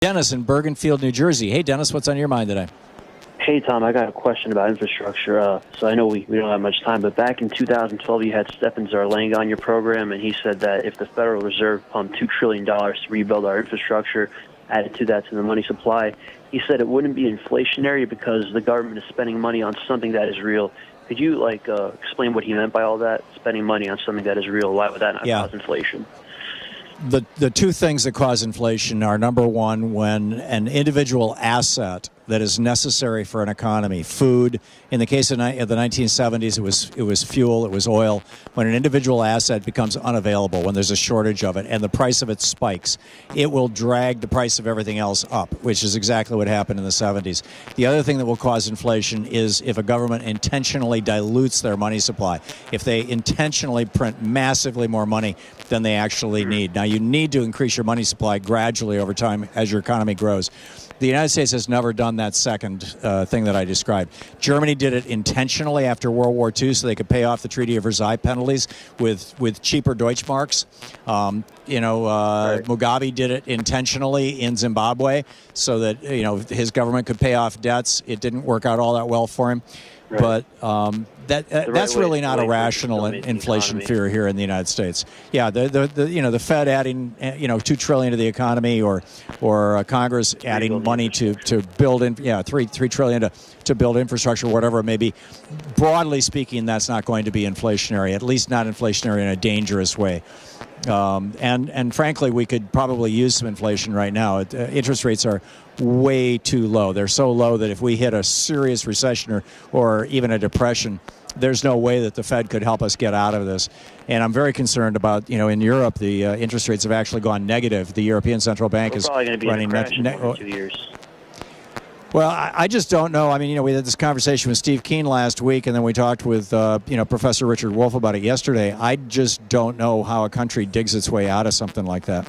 Dennis in Bergenfield, New Jersey. Hey, Dennis, what's on your mind today? Hey, Tom, I got a question about infrastructure. So I know we don't have much time, but back in 2012, you had Stephen Zarlenga on your program, and he said that if the Federal Reserve pumped $2 trillion to rebuild our infrastructure, added to that to the money supply, he said it wouldn't be inflationary because the government is spending money on something that is real. Could you explain what he meant by all that? Spending money on something that is real. Why would that not cause inflation? The two things that cause inflation are, number one, when an individual asset that is necessary for an economy, food, in the case of the 1970s, it was fuel, it was oil. When an individual asset becomes unavailable, when there's a shortage of it and the price of it spikes, it will drag the price of everything else up, which is exactly what happened in the 70s. The other thing that will cause inflation is if a government intentionally dilutes their money supply, if they intentionally print massively more money than they actually need. Now, you need to increase your money supply gradually over time as your economy grows. The United States has never done that second thing that I described. Germany did it intentionally after World War II so they could pay off the Treaty of Versailles penalties with cheaper Deutschmarks. Mugabe did it intentionally in Zimbabwe so that his government could pay off debts. It didn't work out all that well for him. Right. But that's really not a rational inflation fear here in the United States. Yeah, the Fed adding $2 trillion to the economy, or Congress adding money to build $3 trillion to build infrastructure, whatever it may be. Broadly speaking, that's not going to be inflationary, at least not inflationary in a dangerous way. And frankly, we could probably use some inflation right now. Interest rates are way too low. They're so low that if we hit a serious recession or even a depression, there's no way that the Fed could help us get out of this. And I'm very concerned about, in Europe, the interest rates have actually gone negative. The European Central Bank is running in 2 years. Well, I just don't know. I mean, we had this conversation with Steve Keen last week, and then we talked with, Professor Richard Wolff about it yesterday. I just don't know how a country digs its way out of something like that.